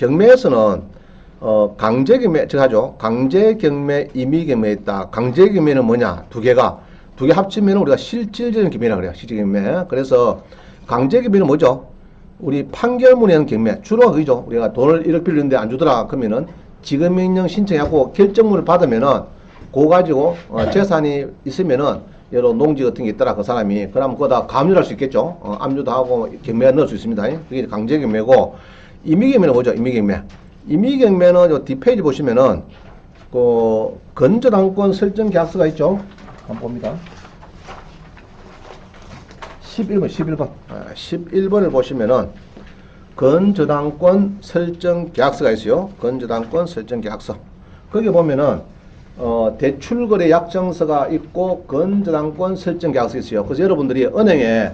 경매에서는 강제경매 하죠. 강제경매, 임의경매 있다. 강제경매는 뭐냐? 두 개 합치면 우리가 실질적인 경매라고 그래요. 실질경매. 그래서 강제경매는 뭐죠? 우리 판결문에는 경매, 주로 그죠. 우리가 돈을 1억 빌리는데 안 주더라 그러면은 지급명령 신청하고 결정문을 받으면은 그거 가지고 재산이 있으면은 여러 농지 같은 게 있더라 그 사람이 그러면 그거 다 가압류할 수 있겠죠. 압류도 하고 경매에 넣을 수 있습니다. 그게 강제경매고, 임의경매는 뭐죠? 임의경매는 요 뒷페이지 보시면은 그 건저당권 설정 계약서가 있죠. 한번 봅니다. 11번을 보시면은 건저당권 설정 계약서가 있어요. 건저당권 설정 계약서. 거기 보면은 대출거래 약정서가 있고 건저당권 설정 계약서 있어요. 그래서 여러분들이 은행에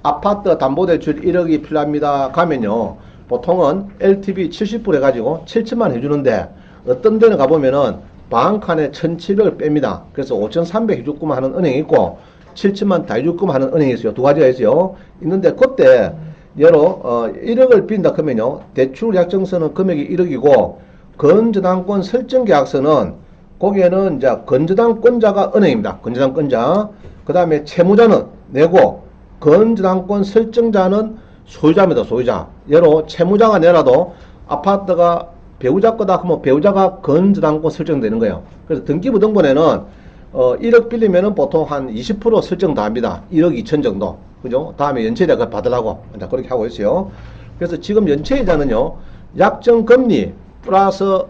아파트 담보대출 1억이 필요합니다 가면요, 보통은 LTV 70% 해가지고 7천만 해주는데 어떤 데는 가보면은 방 칸에 1,700을 뺍니다. 그래서 5,300 해줄구만 하는 은행이 있고 7천만 다 해줄구만 하는 은행이 있어요. 두 가지가 있어요. 있는데 그때 예로 1억을 빈다 그러면요, 대출 약정서는 금액이 1억이고 건저당권 설정 계약서는 거기에는 이제 건저당권자가 은행입니다. 건저당권자. 그 다음에 채무자는 내고 건저당권 설정자는 소유자입니다. 소유자. 예로 채무자가 내라도 아파트가 배우자 거다 하면 배우자가 건저당권 설정되는 거예요. 그래서 등기부등본에는 1억 빌리면은 보통 한 20% 설정 다 합니다. 1억 2천 정도. 그죠? 다음에 연체이자 그걸 받으라고. 그렇게 하고 있어요. 그래서 지금 연체이자는요, 약정금리 플러스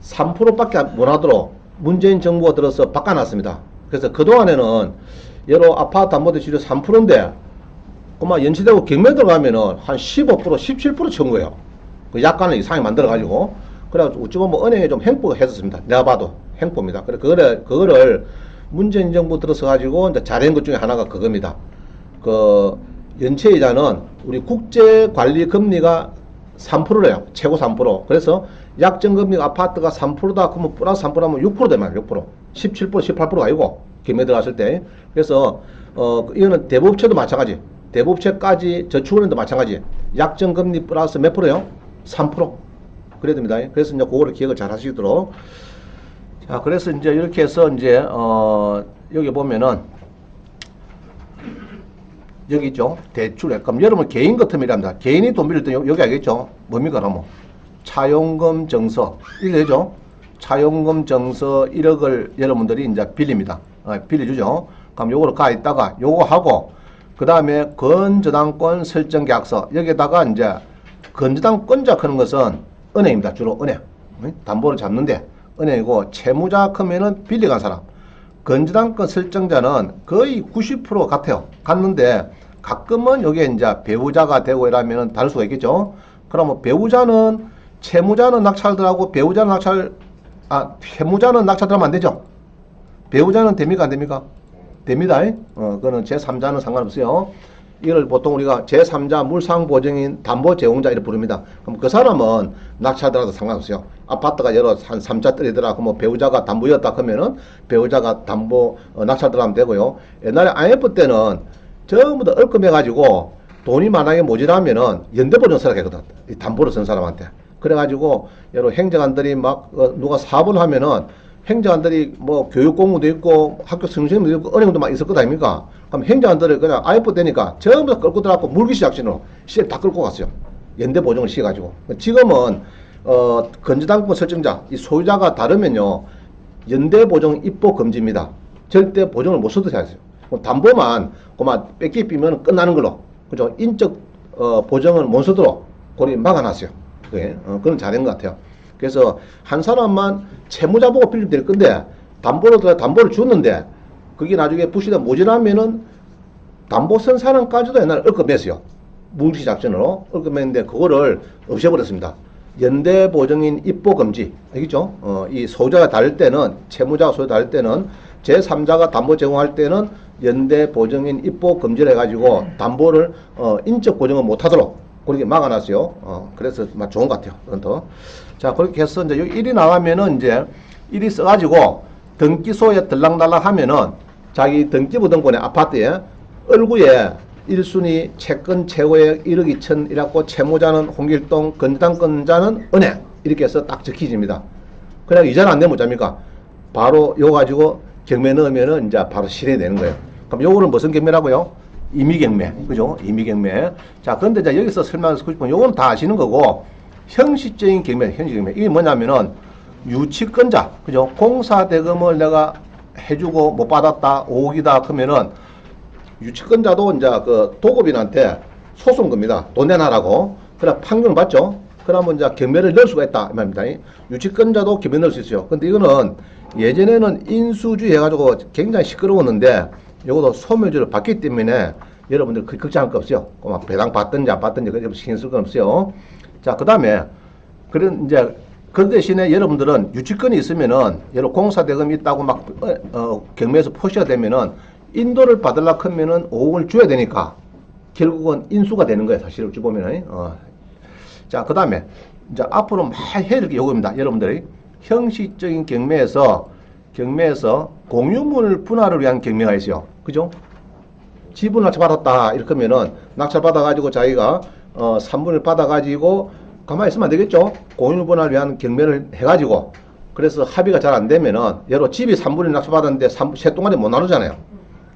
3%밖에 못 하도록 문재인 정부가 들어서 바꿔놨습니다. 그래서 그동안에는 예로 아파트 담보대출이 3%인데 그만 연체되고 경매 들어가면은 한 15%, 17% 친 거예요. 그 약간의 이상이 만들어가지고. 그래가지고 어찌 보면 은행에 좀 행보가 했었습니다. 내가 봐도 행보입니다. 그래, 그거를 문재인 정부 들어서가지고 이제 잘한 것 중에 하나가 그겁니다. 그 연체이자는 우리 국제관리금리가 3%래요. 최고 3%. 그래서 약정금리가 아파트가 3%다 그러면 플러스 3%하면 6% 되면 6%. 17%, 18%가 아니고 경매 들어갔을 때. 그래서 이거는 대부업체도 마찬가지. 대부업체까지 저축은행도 마찬가지. 약정금리 플러스 몇 프로요? 3%. 그래야 됩니다. 그래서 이제 그거를 기억을 잘 하시도록. 자, 그래서 이제 이렇게 해서 이제 여기 보면은 여기 있죠. 대출액. 그럼 여러분 개인 같으면이랍니다. 개인이 돈 빌릴 때 여기 알겠죠? 뭡니까, 그러면? 차용금 정서. 이거 되죠? 차용금 정서 1억을 여러분들이 이제 빌립니다. 빌려주죠. 그럼 요거를 가 있다가 요거 하고, 그 다음에 건저당권 설정 계약서. 여기에다가 이제 건저당권자 크는 것은 은행입니다. 주로 은행. 담보를 잡는데 은행이고, 채무자 크면은 빌려간 사람. 건저당권 설정자는 거의 90% 같아요. 갔는데 가끔은 요게 이제 배우자가 되고 이러면은 다를 수가 있겠죠. 그러면 배우자는 채무자는 낙찰들하고 배우자는 채무자는 낙찰들하면 안 되죠. 배우자는 됩니까 안 됩니까? 됩니다. 그거는 제3자는 상관없어요. 이걸 보통 우리가 제3자 물상보증인 담보제공자 이렇게 부릅니다. 그럼 그 사람은 낙찰하더라도 상관없어요. 아파트가 여러 한 3자 떨이더라 그러면 배우자가 담보였다 그러면은 배우자가 담보 낙찰하면 되고요. 옛날에 IMF 때는 전부 다 얼끔해가지고 돈이 만약에 모자라면은 연대보증 서라 했거든. 이 담보를 쓴 사람한테. 그래가지고 여러 행정관들이 막 누가 사업을 하면은 행정관들이 뭐 교육공무도 있고 학교 선생님도 있고 은행도 막 있을 것 아닙니까? 그럼 행정관들을 그냥 IMF 되니까 전부 다 끌고 들어가고 물기 시작신으로 시에 다 끌고 갔어요. 연대보증을 시켜가지고. 지금은 건저당권 설정자 이 소유자가 다르면요, 연대보증 입보 금지입니다. 절대 보증을 못 써도 되어요. 담보만 그만 뺏기 비면 끝나는 걸로. 그죠? 인적 보증을 못 쓰도록 그리 막아놨어요. 그건 잘한 것 같아요. 그래서 한 사람만 채무자 보고 빌리면 될 건데 담보를 줬는데 그게 나중에 부실에 모자라면은 담보 쓴 사람까지도 옛날에 얼급했어요. 물기 작전으로 얼급했는데 그거를 없애버렸습니다. 연대보증인 입보금지. 알겠죠? 이 소유자가 다를 때는, 채무자가 소유자 다를 때는 제3자가 담보 제공할 때는 연대보증인 입보금지를 해가지고 담보를 인적 보증을 못하도록 그렇게 막아놨어요. 그래서 좋은 것 같아요. 그건 더. 자, 그렇게 해서 이제 여기 1이 나가면은 이제 1이 써가지고 등기소에 들락날락 하면은 자기 등기부등본에 아파트에 얼굴에 1순위 채권 최고액 1억 2천이라고 채무자는 홍길동, 건당권자는 은행 이렇게 해서 딱 적히집니다. 그냥 이자는 안 되면 어쩝니까? 바로 요 가지고 경매 넣으면은 이제 바로 실행되는 거예요. 그럼 요거는 무슨 경매라고요? 임의경매. 그죠? 임의경매. 자, 근데 이제 여기서 설명하고 싶은 요거는 다 아시는 거고, 형식적인 경매, 형식경매. 이게 뭐냐면은 유치권자. 그죠? 공사대금을 내가 해주고 못 받았다, 5억이다, 그러면은 유치권자도 이제 그 도급인한테 소송 겁니다. 돈 내놔라고. 그래 판결을 받죠. 그러면 이제 경매를 넣을 수가 있다 이 말입니다. 유치권자도 경매 넣을 수 있어요. 근데 이거는 예전에는 인수주의 해가지고 굉장히 시끄러웠는데 이것도 소멸제로 바뀌기 때문에 여러분들 걱정할 거 없어요. 막 배당 받든지 안 받든지 그런 신경 쓸 건 없어요. 자, 그 다음에 그런 이제 그 대신에 여러분들은 유치권이 있으면은 예를 공사대금이 있다고 막 경매에서 표시가 되면은 인도를 받으려고 하면은 5억을 줘야 되니까 결국은 인수가 되는 거예요. 사실 어찌 보면은. 자, 그 다음에 이제 앞으로 막 해야 될 게 요겁니다. 여러분들이 형식적인 경매에서 공유물 분할을 위한 경매가 있어요. 그죠? 지분 낙찰 받았다 이렇게 하면은 낙찰 받아가지고 자기가 3분을 받아가지고 가만히 있으면 안 되겠죠? 공유물 분할을 위한 경매를 해가지고 그래서 합의가 잘 안 되면은 예로 집이 3분을 낙찰 받았는데 세 동아리 못 나누잖아요.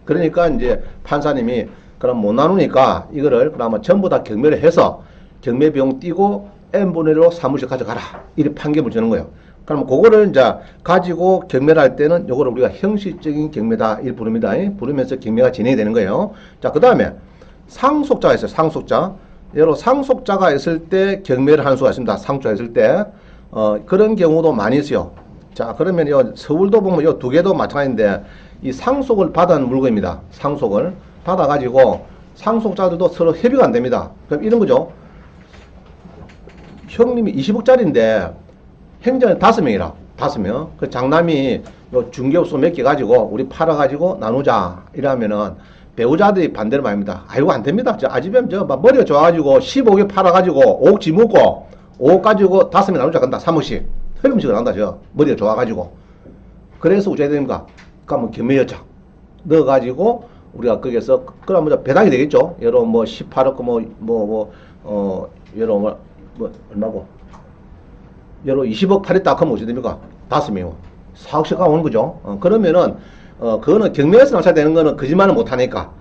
그러니까 이제 판사님이 그럼 못 나누니까 이거를 그러면 전부 다 경매를 해서 경매 비용 띄고 n분의 1로 사무실 가져가라. 이렇게 판결을 주는 거예요. 그럼 그거를 이제 가지고 경매를 할 때는 요거를 우리가 형식적인 경매다. 이렇게 부릅니다. 부르면서 경매가 진행이 되는 거예요. 자, 그 다음에 상속자가 있어요. 상속자. 여러 상속자가 있을 때 경매를 하는 수가 있습니다. 상속자가 있을 때. 그런 경우도 많이 있어요. 자, 그러면 요 서울도 보면 요 두 개도 마찬가지인데 이 상속을 받은 물건입니다. 상속을 받아가지고 상속자들도 서로 협의가 안 됩니다. 그럼 이런 거죠. 형님이 20억짜리인데 행정은 5명이라 5명. 그 장남이 요 중개업소 몇 개 가지고 우리 팔아가지고 나누자 이러면은 배우자들이 반대를 말입니다. 아이고 안 됩니다. 저 아집에 저 머리가 좋아가지고 15억에 팔아가지고 5억 지먹고 5억 가지고 5명 나누자 간다. 3억씩 흐름식을 한다. 저 머리가 좋아가지고. 그래서 어쩌야 됩니까? 그러면 경매여자 넣어가지고 우리가 거기에서 그러면 배당이 되겠죠. 예로 뭐 18억 예로 뭐 얼마고 예로 20억 팔았다 하면 어찌 됩니까? 5명 4억씩 가오는 거죠. 그러면은 그거는 경매에서 낙찰되는 거는 거짓말을 못 하니까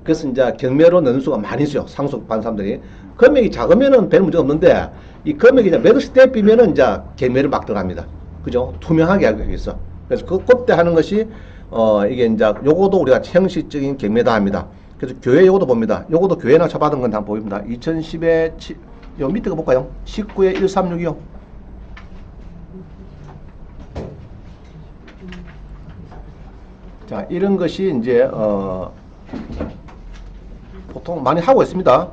그래서 이제 경매로 넣는 수가 많이 있어요. 상속받은 사람들이. 금액이 작으면은 별 문제가 없는데 이 금액이 이제 몇 억씩 떼비면은 이제 경매를 막 들어갑니다. 그죠? 투명하게 하기 위해서. 그래서 그때 하는 것이 이게 이제 요거도 우리가 형식적인 경매다 합니다. 그래서 교회 요거도 봅니다. 요거도 교회 낙찰 받은 건 다 보입니다. 2010에 요 밑에 거 볼까요? 19에 1362요. 자, 이런 것이 이제 보통 많이 하고 있습니다.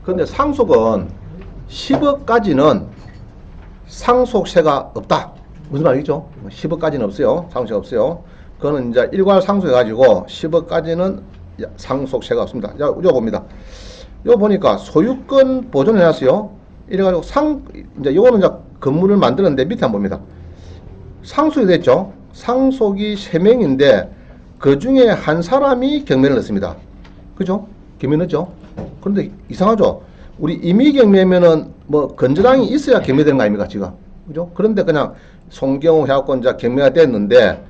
그런데 상속은 10억까지는 상속세가 없다. 무슨 말이죠? 10억까지는 없어요. 상속세가 없어요. 그거는 이제 일괄 상속해가지고 10억까지는 상속세가 없습니다. 자, 이거 봅니다. 이거 보니까 소유권 보존을 해놨어요. 이래가지고 이제 요거는 이제 건물을 만드는데 밑에 한번 봅니다. 상속이 됐죠. 상속이 3명인데 그 중에 한 사람이 경매를 넣습니다. 그죠? 경매 넣었죠. 그런데 이상하죠. 우리 임의경매면은 뭐 건저당이 있어야 경매되는 거 아닙니까 지금? 그죠? 그런데 그냥 송경호 해갖고 이제 경매가 됐는데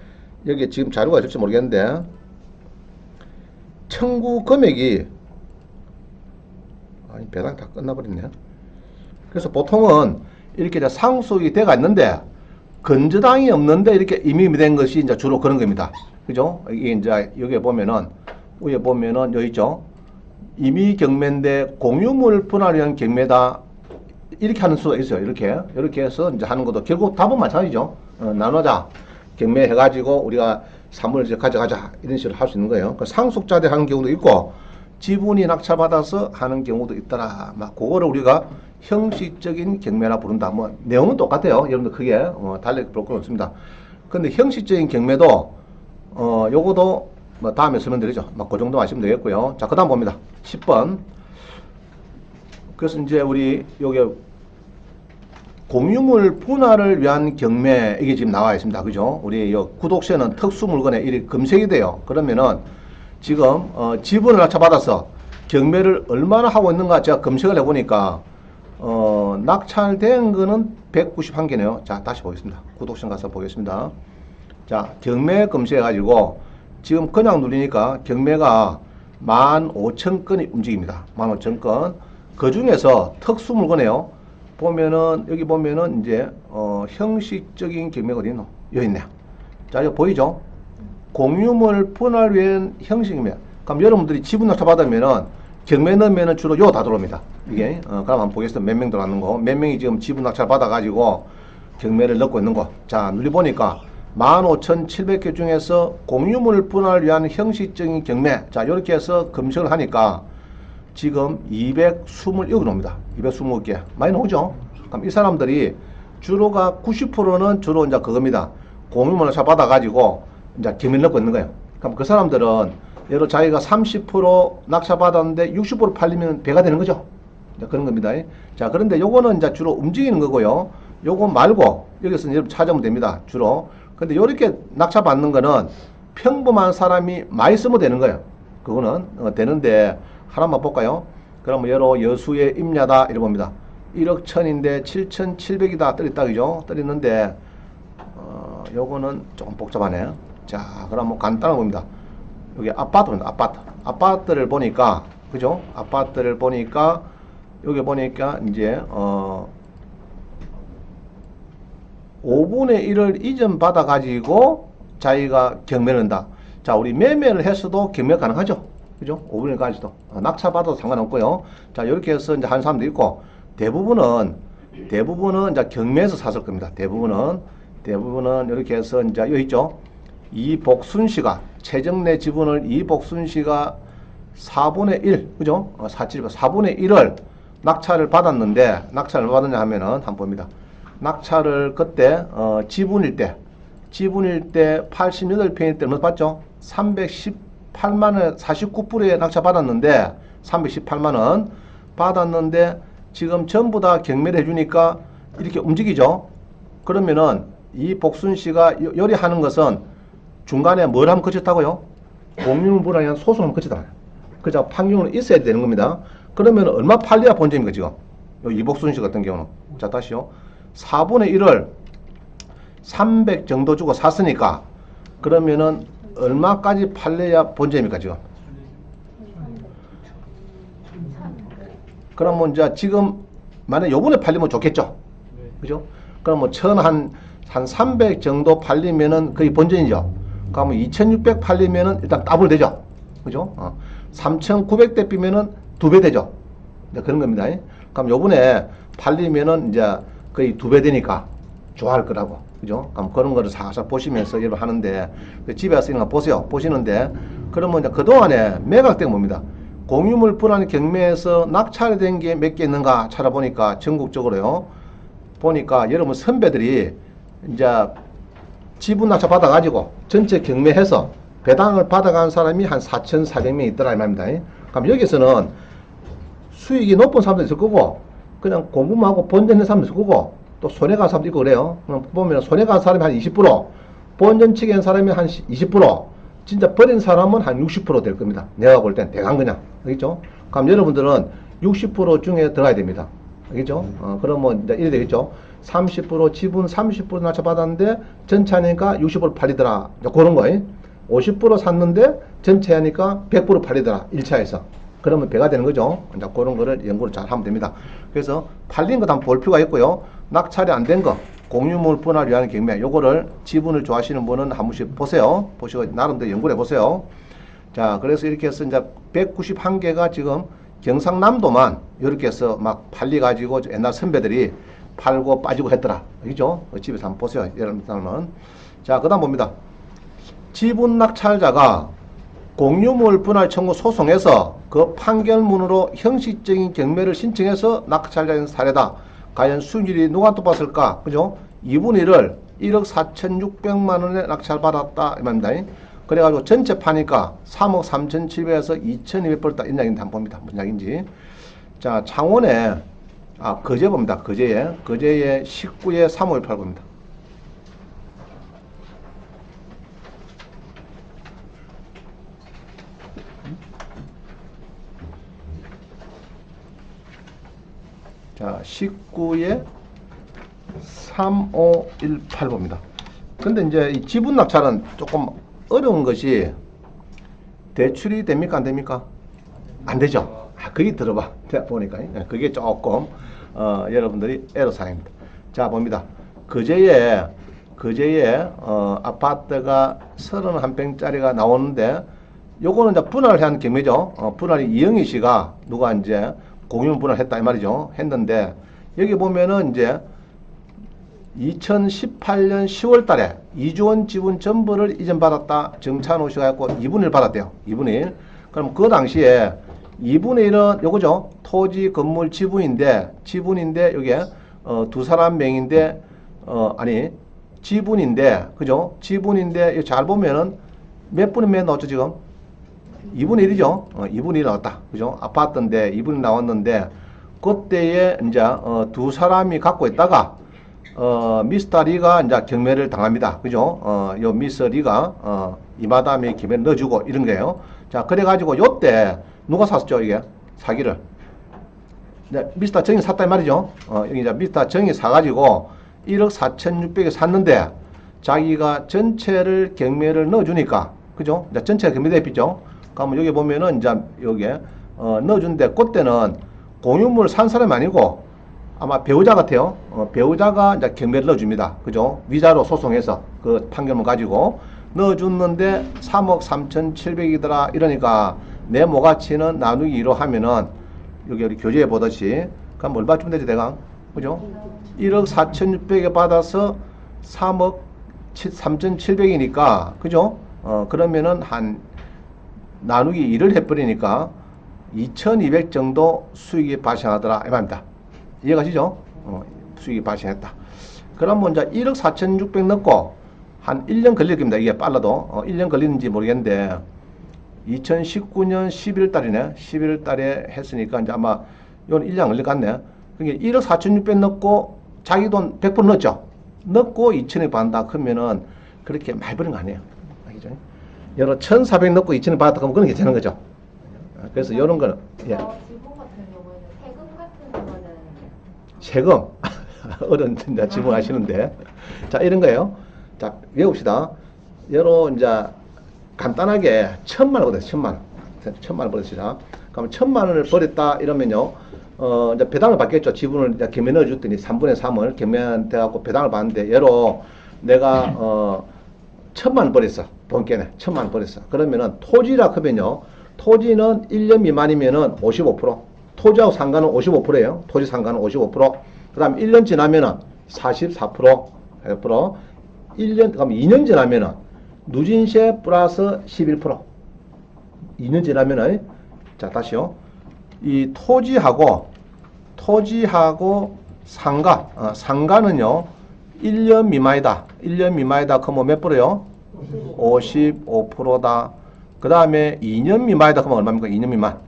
여기 지금 자료가 있을지 모르겠는데 청구 금액이 아니 배당 다 끝나버렸네. 그래서 보통은 이렇게 이제 상속이 돼가 있는데 건저당이 없는데 이렇게 임의이 된 것이 이제 주로 그런 겁니다. 그죠? 이게 이제 여기에 보면은 위에 보면은 여기 있죠. 임의 경매인데 공유물 분할을 위한 경매다 이렇게 하는 수가 있어요. 이렇게 해서 이제 하는 것도 결국 답은 마찬가지죠. 나누자 경매 해가지고 우리가 사물을 이제 가져가자 이런 식으로 할 수 있는 거예요. 상속자들 하는 경우도 있고 지분이 낙찰받아서 하는 경우도 있더라. 막 그거를 우리가 형식적인 경매라 부른다. 뭐 내용은 똑같아요. 여러분들 크게 달리 볼 건 없습니다. 근데 형식적인 경매도 요거도 뭐 다음에 설명드리죠. 막 그 정도 아시면 되겠고요. 자, 그다음 봅니다. 10번. 그래서 이제 우리 요게 공유물 분할을 위한 경매 이게 지금 나와 있습니다. 그죠? 우리 구독세는 특수 물건에 이렇게 검색이 돼요. 그러면은 지금 지분을 낙찰받아서 경매를 얼마나 하고 있는가 제가 검색을 해보니까 낙찰된 거는 191개네요. 자, 다시 보겠습니다. 구독션 가서 보겠습니다. 자, 경매 검색해가지고 지금 그냥 누르니까 경매가 15,000건이 움직입니다. 15,000건. 그 중에서 특수 물건이에요. 보면은 여기 보면은 이제 형식적인 경매가 어디 있노? 여기 있네. 자, 이거 보이죠? 공유물 분할 위한 형식이며. 그럼 여러분들이 지분 낙찰 받으면은 경매 넣으면은 주로 요 다 들어옵니다. 이게 그럼 한번 보겠습니다. 몇 명 들어왔는 거. 몇 명이 지금 지분 낙찰 받아가지고 경매를 넣고 있는 거. 자, 눌리 보니까 15,700개 중에서 공유물 분할 위한 형식적인 경매. 자, 이렇게 해서 검색을 하니까 지금 220을 여기 나옵니다. 220개. 많이 나오죠? 그럼 이 사람들이 주로가 90%는 주로 이제 그겁니다. 공유물을 잘 받아가지고 이제 경매 넣고 있는 거예요. 그럼 그 사람들은 예를 자기가 30% 낙찰 받았는데 60% 팔리면 배가 되는 거죠. 이제 그런 겁니다. 자, 그런데 요거는 이제 주로 움직이는 거고요. 요거 말고 여기서 여러분 찾으면 됩니다. 주로. 근데 요렇게 낙찰 받는 거는 평범한 사람이 많이 쓰면 되는 거예요. 그거는 되는데 하나만 볼까요? 그러면 여러 여수의 임야다 이래 봅니다. 1억 1,000인데 7,700이다 떠있다 그죠? 떠있는데 요거는 조금 복잡하네요. 자, 그럼 뭐 간단한 겁니다. 여기 아파트입니다. 아파트를 보니까 그죠? 아파트를 보니까 여기 보니까 이제 5분의 1을 이전 받아 가지고 자기가 경매를 한다. 자, 우리 매매를 했어도 경매 가능하죠. 그죠? 5분의 1까지도 낙찰 받아도 상관없고요. 자, 이렇게 해서 이제 한 사람도 있고 대부분은 이제 경매에서 샀을 겁니다. 대부분은 이렇게 해서 이제 여기 있죠. 이복순 씨가 최정 내 지분을 이복순 씨가 4분의 1 그죠? 4분의 1을 낙찰을 받았는데 낙찰을 받았냐 하면은 한번 봅니다. 낙찰을 그때 지분일 때 88평일 때 얼마 받죠? 318만원 49%에 낙찰 받았는데 318만원 받았는데 지금 전부 다 경매를 해주니까 이렇게 움직이죠. 그러면은 이 복순 씨가 요리하는 것은 중간에 뭘 하면 거쳤다고요? 공유물분할에 소송을 거쳤다. 그죠? 판결은 있어야 되는 겁니다. 그러면 얼마 팔려야 본점입니까 지금? 이복순 씨 같은 경우는 자 다시요. 4분의 1을 300 정도 주고 샀으니까 그러면은 얼마까지 팔려야 본점입니까 지금? 그럼 뭐 이제 지금 만약 요번에 팔리면 좋겠죠? 그죠? 그럼 뭐 한 300 정도 팔리면은 거의 본전이죠. 그러면 2600 팔리면은 일단 더블 되죠. 그죠? 3900대 비면은 2배 되죠. 그런 겁니다. 그럼 요번에 팔리면은 이제 거의 2배 되니까 좋아할 거라고. 그죠? 그럼 그런 거를 살살 보시면서 여러분 하는데 집에 와서 이런 거 보세요. 보시는데 그러면 이제 그동안에 매각된 뭡니다. 공유물 분할 경매에서 낙찰된 게 몇 개 있는가 찾아보니까 전국적으로요. 보니까 여러분 선배들이 이제 지분 낙찰 받아가지고 전체 경매해서 배당을 받아간 사람이 한 4,400명 있더라 이 말입니다. 그럼 여기서는 수익이 높은 사람도 있을 거고 그냥 공부만 하고 본전 낸 사람도 있을 거고 또 손해간 사람도 있고 그래요. 보면 손해간 사람이 한 20% 본전 측에 한 사람이 한 20% 진짜 버린 사람은 한 60% 될 겁니다. 내가 볼 땐 대강 그냥 알겠죠? 그럼 여러분들은 60% 중에 들어가야 됩니다. 알겠죠? 그러면 이제 이래 되겠죠? 30% 지분 30% 낙찰 받았는데 전체 하니까 60% 팔리더라. 그런 거예요. 50% 샀는데 전체 하니까 100% 팔리더라. 1차에서. 그러면 배가 되는 거죠. 이제 그런 거를 연구를 잘 하면 됩니다. 그래서 팔린 것 한번 볼 필요가 있고요. 낙찰이 안 된 거, 공유물 분할 위한 경매, 요거를 지분을 좋아하시는 분은 한 번씩 보세요. 보시고 나름대로 연구를 해보세요. 자, 그래서 이렇게 해서 이제 191개가 지금 경상남도만 이렇게 해서 막 팔려가지고 옛날 선배들이 팔고 빠지고 했더라. 그죠? 집에서 한번 보세요. 여러분들은. 자, 그 다음 봅니다. 지분 낙찰자가 공유물 분할 청구 소송에서 그 판결문으로 형식적인 경매를 신청해서 낙찰자인 사례다. 과연 수익률이 누가 높았을까? 그죠? 2분의 1을 1억 4,600만 원에 낙찰받았다. 이 말입니다. 그래가지고 전체 파니까 3억 3,700에서 2,200 벌었다. 이 이야기인데 한번 봅니다. 무슨 이야기인지. 자, 창원에 거제 봅니다. 거제에 19에 3518 봅니다. 자, 19에 3518 봅니다. 근데 이제 이 지분 낙찰은 조금 어려운 것이 대출이 됩니까? 안 됩니까? 안 되죠. 그게 들어봐. 보니까. 그게 조금, 여러분들이 애로사항입니다. 자, 봅니다. 거제에, 아파트가 31평짜리가 나오는데, 요거는 이제 분할을 한 경매죠. 분할이 이영희 씨가 누가 이제 공유 분할했다 이 말이죠. 했는데, 여기 보면은 이제 2018년 10월 달에 이주원 지분 전부를 이전받았다. 정찬호 씨가 했고 2분의 1 받았대요. 2분의 1. 그럼 그 당시에 2분의 1은 요거죠. 토지 건물 지분인데 여기에 두 사람 명인데 지분인데 그죠? 지분인데 잘 보면은 몇 분의 몇 나왔죠 지금? 2분의 1이죠. 2분의 1 나왔다. 그죠? 아파트인데 2분의 1 나왔는데 그때에 이제 두 사람이 갖고 있다가 미스터 리가 이제 경매를 당합니다. 그죠? 요 미스터 리가 이마담에 경매를 넣어주고 이런 거예요. 자, 그래가지고 요때 누가 샀죠 이게 사기를? 네, 미스터 정이 샀다 이 말이죠. 여기 이제 미스터 정이 사가지고 1억 4,600에 샀는데 자기가 전체를 경매를 넣어주니까 그죠? 이제 전체가 경매대표죠. 그러면 여기 보면은 이제 여기에 넣어준데 그때는 공유물 산 사람이 아니고 아마 배우자 같아요. 배우자가 이제 경매를 넣어줍니다. 그죠? 위자료 소송해서 그 판결문 가지고 넣어줬는데 3억 3,700이더라 이러니까 내 모가치는 나누기 2로 하면은 여기 우리 교재에 보듯이 그럼 얼마 주면 되지 대강? 그죠? 1억 4,600에 받아서 3억 3,700이니까 그죠? 그러면은 한 나누기 2를 해버리니까 2,200 정도 수익이 발생하더라 이 말입니다. 이해가시죠? 수익이 발생했다. 그럼 먼저 1억 4,600 넣고 한 1년 걸릴 겁니다. 이게 빨라도 1년 걸리는지 모르겠는데 2019년 11월 달이네. 11월 달에 했으니까 이제 아마 이건 1년 걸릴 것 같네. 그러니까 1억 4,600 넣고 자기 돈 100% 넣었죠. 넣고 2,000원 받는다 그러면은 그렇게 많이 버는 거 아니에요. 알겠죠? 여러 1,400 넣고 2,000원 받았다 그러면 그건 괜찮은 거죠. 그래서 이런 거는 예. 세금 어른 이제 지불하시는데 자 이런 거예요. 자 외웁시다. 여로 이제 간단하게 1,000만 원 버렸어요. 1,000만 원 버렸습니다. 그럼 1,000만 원을 버렸다 이러면요. 이제 배당을 받겠죠. 지분을 이제 경매 넣어줬더니 3분의 3을 경매한테 갖고 배당을 받는데 예로 내가 1,000만 원 버렸어. 본께네 1,000만 원 버렸어. 그러면은 토지라 하면요. 토지는 1년 미만이면은 55%. 토지하고 상가는 55%예요. 토지 상가는 55%. 그 다음 1년 지나면은 44%. 1년, 그럼 2년 지나면은 누진세 플러스 11%. 2년 지나면은, 자, 다시요. 이 토지하고 상가, 상가는요, 1년 미만이다. 1년 미만이다. 그러면 몇 프로요? 55%다. 그 다음에 2년 미만이다. 그러면 얼마입니까? 2년 미만.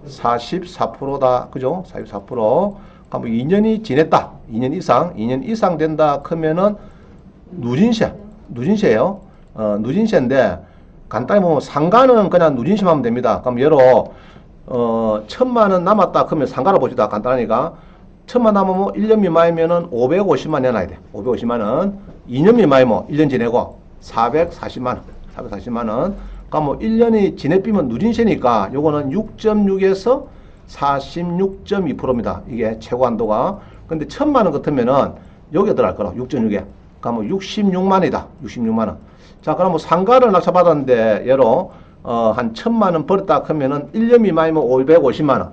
44%다. 그죠? 44%. 그럼 2년이 지냈다. 2년 이상 된다. 그러면은 누진세예요. 누진세인데 간단히 보면 상가는 그냥 누진세만 하면 됩니다. 그럼 예로 1,000만 원 남았다. 그러면 상가를 보시다. 간단하니까 1,000만 남으면 1년 미만이면은 550만 원 내놔야 돼. 550만 원. 2년 미만이면 1년 지내고 440만 원. 440만 원. 그러니까 뭐 1년이 지내비면 누진세니까 요거는 6.6에서 46.2%입니다. 이게 최고 한도가. 근데 1,000만 원 같으면은 여기에 들어갈 거라. 6.6에. 그러면 66만이다. 66만 원. 자, 그럼 뭐 상가를 낙찰받았는데 예로 한 1,000만 원 벌었다 하면은 1년 미만이면 550만 원.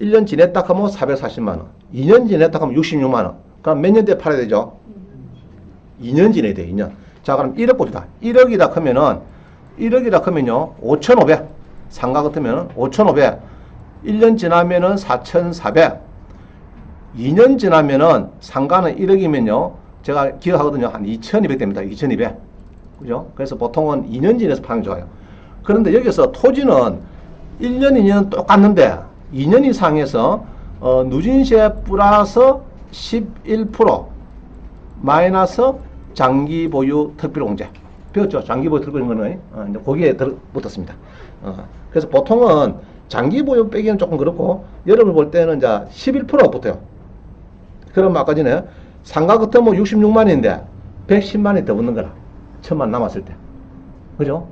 1년 지냈다 하면 440만 원. 2년 지냈다 하면 66만 원. 그럼 몇 년 뒤에 팔아야 되죠? 2년 지내야 돼. 2년. 자, 그럼 1억 봅시다. 1억이다 하면은 1억이라 하면요, 5,500. 상가 같으면 5,500. 1년 지나면은 4,400. 2년 지나면은 상가는 1억이면요, 제가 기억하거든요. 한 2,200 됩니다. 2,200. 그죠? 그래서 보통은 2년 지내서 파는 게 좋아요. 그런데 여기서 토지는 1년, 2년은 똑같는데 2년 이상에서 누진세 플러스 11% 마이너스 장기 보유 특별 공제. 배웠죠? 장기 보유 특별 공제는 이제 거기에 붙었습니다. 그래서 보통은 장기 보유 빼기는 조금 그렇고 여러분 볼 때는 이제 11%가 붙어요. 그럼 아까 전에 상가 같으면 뭐 66만인데 110만이 더 붙는 거라. 1000만 남았을 때. 그죠?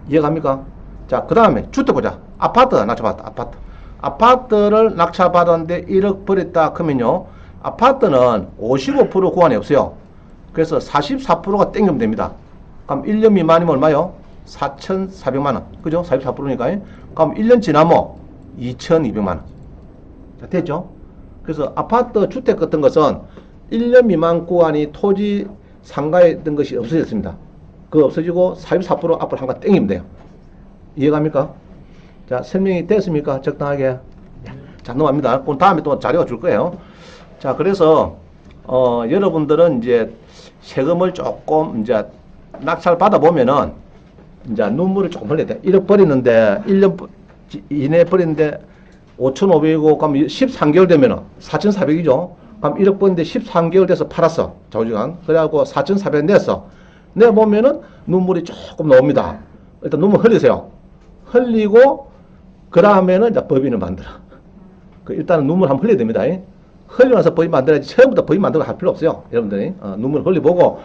이해갑니까? 자, 그 다음에 주택 보자. 아파트 낙찰받았다. 아파트. 아파트를 낙찰받았는데 1억 버렸다 그러면요. 아파트는 55% 구간이 없어요. 그래서 44%가 땡기면 됩니다. 그럼 1년 미만이면 얼마요? 4,400만원. 그죠? 44%니까. 그럼 1년 지나면 2,200만원. 자, 됐죠? 그래서 아파트 주택 같은 것은 1년 미만 구간이 토지 상가에 있던 것이 없어졌습니다. 그거 없어지고 44% 앞으로 한가 땡기면 돼요. 이해갑니까? 자, 설명이 됐습니까? 적당하게. 자, 넘어갑니다. 그 다음에 또 자료가 줄 거예요. 자, 그래서 여러분들은 이제 세금을 조금 이제 낙찰 받아보면은 이제 눈물을 조금 흘려야 돼. 1억 버리는데 1년 이내에 버리는데 5,500이고 그럼 13개월 되면은 4,400이죠. 그럼 1억 버리는데 13개월 돼서 팔았어. 좌우지간. 그래갖고 4,400 냈어. 내보면은 눈물이 조금 나옵니다. 일단 눈물 흘리세요. 흘리고 그 다음에는 이제 법인을 만들어. 일단은 눈물 한번 흘려야 됩니다. 흘리고 나서 법인 만들어야지 처음부터 법인 만들고 할 필요 없어요. 여러분들이 눈물 흘려보고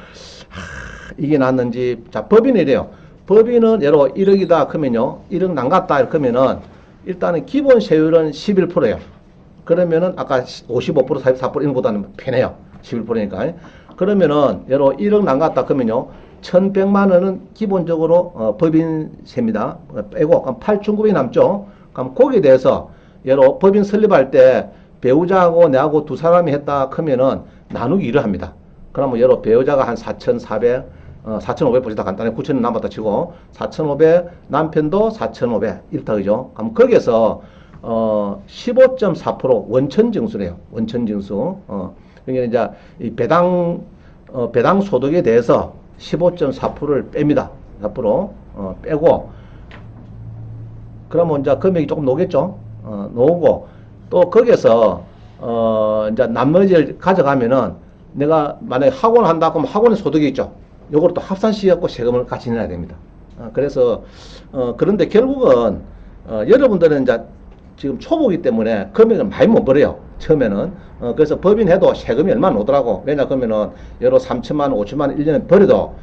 이게 낫는지. 자, 법인이 이래요. 법인은 예로 1억이다 그러면요. 1억 남갔다 그러면은 일단은 기본 세율은 11%예요. 그러면은 아까 55%, 44% 이런 것보다는 편해요. 11%니까. 그러면은 예로 1억 남갔다 그러면요. 1,100만 원은 기본적으로 법인세입니다. 빼고 그럼 8,900이 남죠. 그럼 거기에 대해서 예로 법인 설립할 때 배우자하고 내하고 두 사람이 했다 그러면은 나누기 1을 합니다. 그러면 예로 배우자가 한 4,400, 4,500 보시다 간단해. 9,000원 남았다 치고 4,500, 남편도 4,500 이렇다 그죠. 그럼 거기에서 15.4% 원천징수래요. 원천징수. 그러니까 이제 이 배당 소득에 대해서 15.4%를 뺍니다. 4% 빼고 그러면 이제 금액이 조금 나오겠죠. 나오고 또 거기에서 이제 나머지를 가져가면은 내가 만약에 학원 한다 그러면 학원의 소득이 있죠. 요걸 또 합산시켜갖고 세금을 같이 내야 됩니다. 그래서 그런데 결국은 여러분들은 이제 지금 초보기 때문에 금액을 많이 못 벌어요. 처음에는. 그래서 법인 해도 세금이 얼마 나오더라고. 왜냐 그러면은 여러 3천만 원, 5천만 원 1년에 벌어도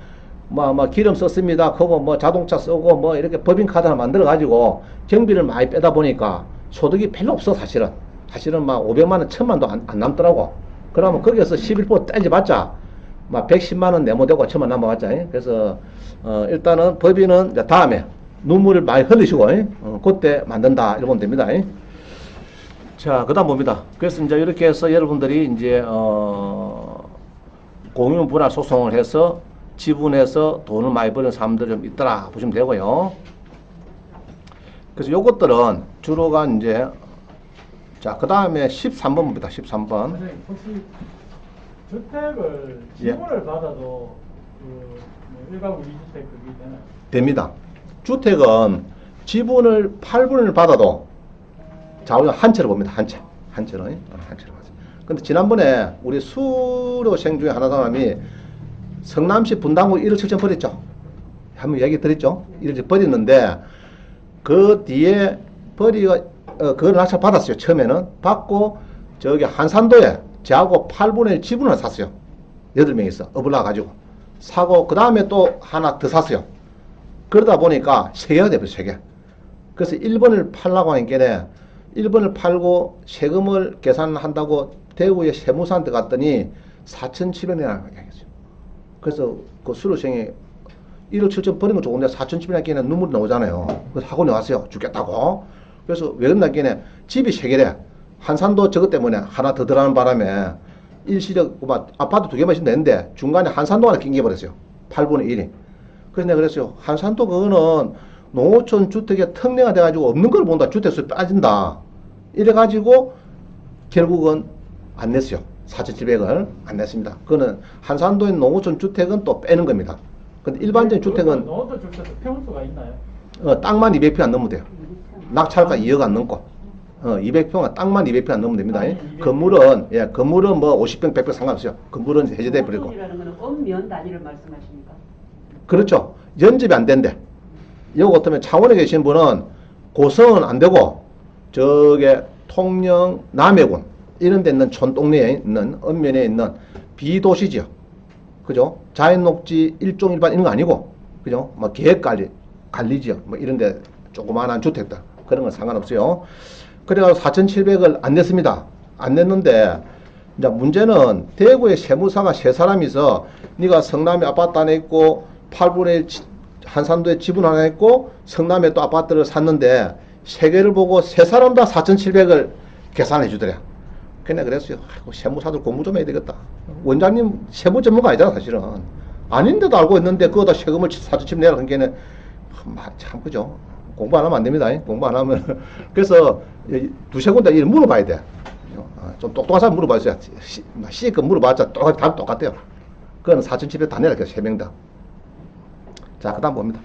뭐 기름 썼습니다. 그거 뭐 자동차 쓰고 뭐 이렇게 법인 카드 하나 만들어 가지고 경비를 많이 빼다 보니까 소득이 별로 없어 사실은. 사실은 막 500만 원, 1000만도 안 남더라고. 그러면 거기에서 11% 떼지봤자 막 110만 원 내모되고 1000만 남아봤자. 그래서 일단은 법인은 이제 다음에 눈물을 많이 흘리시고 그때 만든다 이러면 됩니다. 자, 그 다음 봅니다. 그래서 이제 이렇게 해서 여러분들이 이제 공유 분할 소송을 해서 지분해서 돈을 많이 버는 사람들이 좀 있더라 보시면 되고요. 그래서 요것들은 주로가 이제 자, 그 다음에 13번 봅니다. 13번. 선생님, 혹시 주택을 지분을 받아도 그 1가구 2주택 그게 되나요? 됩니다. 주택은 지분을 8분을 받아도 좌우는 한 채로 봅니다. 한 채. 한 채로. 한 채로. 근데 지난번에 우리 수료생 중에 하나 사람이 성남시 분당구 1억 7천 버렸죠. 한번 얘기 드렸죠. 1억 버렸는데 그 뒤에 그걸 낙찰 받았어요. 처음에는 받고 저기 한산도에 저하고 8분의 1 지분을 샀어요. 8명이서 업을라 가지고 사고 그 다음에 또 하나 더 샀어요. 그러다 보니까 3개가 돼버렸어요. 3개. 그래서 1번을 팔라고 하니까 1번을 팔고 세금을 계산한다고 대구의 세무사한테 갔더니 4,700원이라고 얘기했어요. 그래서 그 수료생이 1억 7천 버린 건 좋은데 4,700원이나 눈물이 나오잖아요. 그래서 학원에 왔어요. 죽겠다고. 그래서 왜 그랬나 집이 3개래. 한산도 저것 때문에 하나 더 들어가는 바람에 일시적 아파트 2개만 있으면 되는데 중간에 한산도 하나 낑겨버렸어요. 8분의 1이. 그래서 내가 그랬어요. 한산도 그거는 농어촌 주택에 특례가 돼가지고 없는 걸 본다. 주택수 빠진다. 이래가지고 결국은 안 냈어요. 4,700을 안 냈습니다. 그거는 한산도에 농어촌 주택은 또 빼는 겁니다. 근데 일반적인 주택은 농어촌 주택도 평수가 있나요? 땅만 200평 안 넘으면 돼요. 낙찰가 2억 안 넘고. 200평은 땅만 200평 안 넘으면 됩니다. 땅이 200평. 건물은 뭐 50평, 100평 상관없어요. 건물은 해제돼 버리고. 호돈이라는 거는 엄면 단위를 말씀하십니까? 그렇죠. 연집이 안 된대. 이거 같으면 창원에 계신 분은 고성은 안 되고 저게 통영, 남해군 이런 데 있는 촌동네에 있는 읍면에 있는 비도시지요. 그죠? 자연녹지 일종 일반 이런 거 아니고 그죠? 뭐 계획관리지요. 뭐 이런 데 조그마한 주택들 그런 건 상관없어요. 그래가지고 4,700을 안 냈습니다. 안 냈는데 이제 문제는 대구에 세무사가 세 사람이 있어. 네가 성남에 아파트 하나 있고 8분의 1 한산도에 지분 하나 있고 성남에 또 아파트를 샀는데 세 개를 보고 세 사람 다 4,700을 계산해 주더래. 그냥 그랬어요. 아이고, 세무사들 공부 좀 해야 되겠다. 원장님 세무 전문가 아니잖아 사실은. 아닌데도 알고 있는데 그거다 세금을 4,700 내라 한 게는 참 그죠. 공부 안 하면 안 됩니다. 공부 안 하면 그래서 두세 군데 일 물어봐야 돼. 좀 똑똑한 사람 물어봐주세요. C급 물어봤자 다 똑같아요. 그거는 4,700 다 내라. 세 명 다. 자, 그 다음 봅니다.